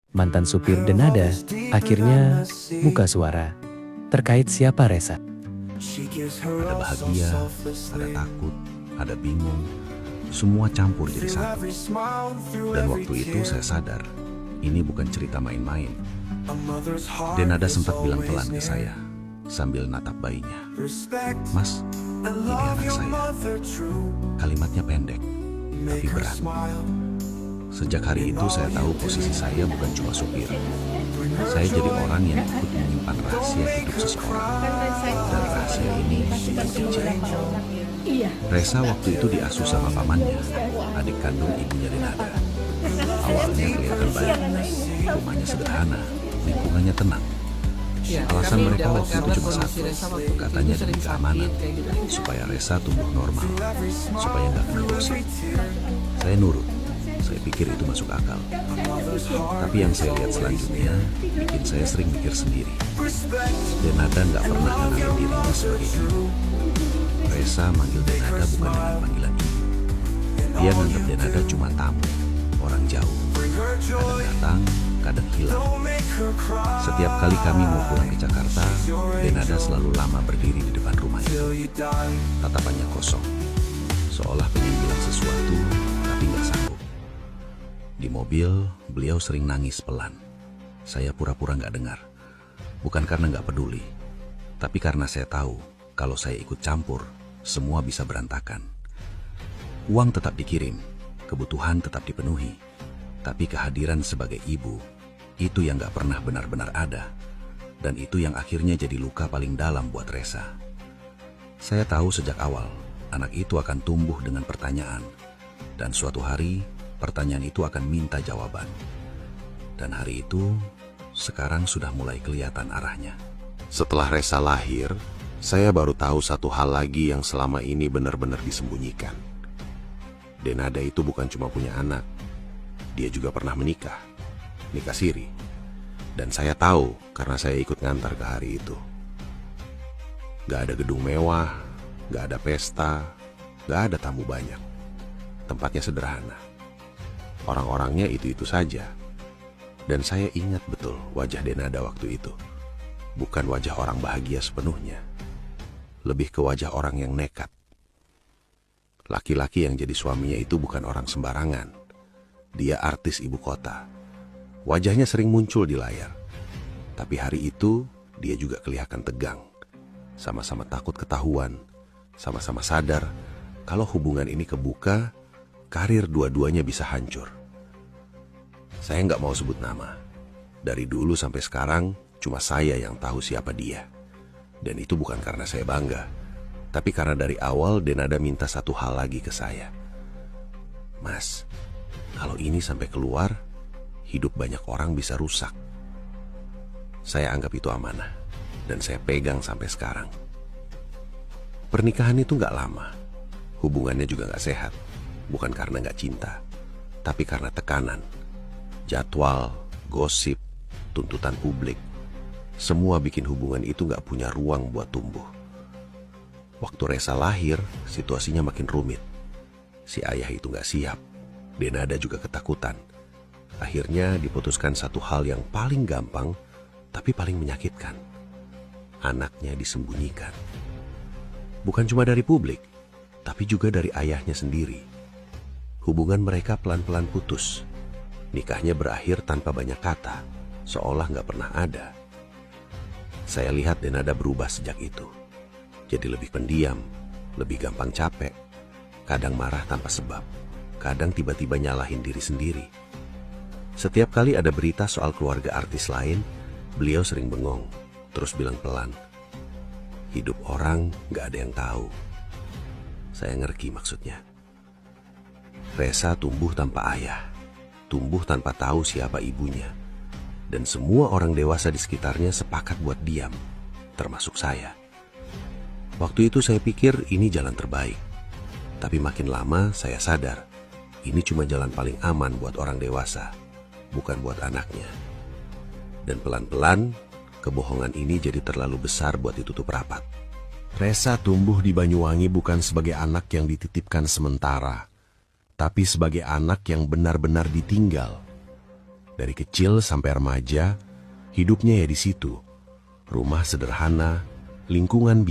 Mantan supir Denada akhirnya buka suara terkait siapa Resa. Ada bahagia, ada takut, ada bingung, semua campur jadi satu. Dan waktu itu saya sadar, ini bukan cerita main-main. Denada sempat bilang pelan ke saya, sambil natap bayinya. "Mas, ini anak saya." Kalimatnya pendek, tapi berat. Sejak hari itu saya tahu posisi saya bukan cuma supir. Saya jadi orang yang ikut menyimpan rahasia hidup seseorang. Dan rahasia ini bukan kecil. Resa waktu itu diasuh sama pamannya, adik kandung ibunya Denada. Awalnya kelihatan baik, rumahnya sederhana, lingkungannya tenang. Alasan mereka waktu itu cuma satu, katanya demi keamanan, supaya Resa tumbuh normal, supaya nggak kena gosip. Saya nurut, saya pikir itu masuk akal. Tapi yang saya lihat selanjutnya, bikin saya sering mikir sendiri. Denada nggak pernah mengenal dirinya sebagai ibu. Resa manggil Denada bukan dengan panggilan ibu. Dia nganggap Denada cuma tamu, orang jauh. Kadang datang, kadang hilang. Setiap kali kami mau pulang ke Jakarta, Denada selalu lama berdiri di depan rumah itu. Tatapannya kosong, seolah pengen bilang sesuatu, tapi nggak sanggup. Di mobil, beliau sering nangis pelan. Saya pura-pura nggak dengar. Bukan karena nggak peduli, tapi karena saya tahu kalau saya ikut campur, semua bisa berantakan. Uang tetap dikirim, kebutuhan tetap dipenuhi, tapi kehadiran sebagai ibu, itu yang nggak pernah benar-benar ada. Dan itu yang akhirnya jadi luka paling dalam buat Resa. Saya tahu sejak awal, anak itu akan tumbuh dengan pertanyaan. Dan suatu hari, pertanyaan itu akan minta jawaban. Dan hari itu, sekarang sudah mulai kelihatan arahnya. Setelah Resa lahir, saya baru tahu satu hal lagi yang selama ini benar-benar disembunyikan. Denada itu bukan cuma punya anak, dia juga pernah menikah, nikah siri. Dan saya tahu karena saya ikut ngantar ke hari itu. Gak ada gedung mewah, gak ada pesta, gak ada tamu banyak. Tempatnya sederhana. Orang-orangnya itu-itu saja. Dan saya ingat betul wajah Denada waktu itu. Bukan wajah orang bahagia sepenuhnya. Lebih ke wajah orang yang nekat. Laki-laki yang jadi suaminya itu bukan orang sembarangan. Dia artis ibu kota. Wajahnya sering muncul di layar. Tapi hari itu dia juga kelihatan tegang. Sama-sama takut ketahuan. Sama-sama sadar kalau hubungan ini kebuka, karir dua-duanya bisa hancur. Saya nggak mau sebut nama. Dari dulu sampai sekarang, cuma saya yang tahu siapa dia. Dan itu bukan karena saya bangga, tapi karena dari awal Denada minta satu hal lagi ke saya. "Mas, kalau ini sampai keluar, hidup banyak orang bisa rusak." Saya anggap itu amanah, dan saya pegang sampai sekarang. Pernikahan itu nggak lama, hubungannya juga nggak sehat, bukan karena nggak cinta, tapi karena tekanan. Jadwal, gosip, tuntutan publik, semua bikin hubungan itu gak punya ruang buat tumbuh. Waktu Resa lahir, situasinya makin rumit. Si ayah itu gak siap, Denada juga ketakutan. Akhirnya diputuskan satu hal yang paling gampang, tapi paling menyakitkan. Anaknya disembunyikan. Bukan cuma dari publik, tapi juga dari ayahnya sendiri. Hubungan mereka pelan-pelan putus. Nikahnya berakhir tanpa banyak kata, seolah gak pernah ada. Saya lihat Denada berubah sejak itu. Jadi lebih pendiam, lebih gampang capek, kadang marah tanpa sebab, kadang tiba-tiba nyalahin diri sendiri. Setiap kali ada berita soal keluarga artis lain, beliau sering bengong, terus bilang pelan, "Hidup orang gak ada yang tahu." Saya ngerti maksudnya. Resa tumbuh tanpa ayah. Tumbuh tanpa tahu siapa ibunya. Dan semua orang dewasa di sekitarnya sepakat buat diam, termasuk saya. Waktu itu saya pikir ini jalan terbaik. Tapi makin lama saya sadar, ini cuma jalan paling aman buat orang dewasa, bukan buat anaknya. Dan pelan-pelan, kebohongan ini jadi terlalu besar buat ditutup rapat. Resa tumbuh di Banyuwangi bukan sebagai anak yang dititipkan sementara, tapi sebagai anak yang benar-benar ditinggal. Dari kecil sampai remaja, hidupnya ya di situ. Rumah sederhana, lingkungan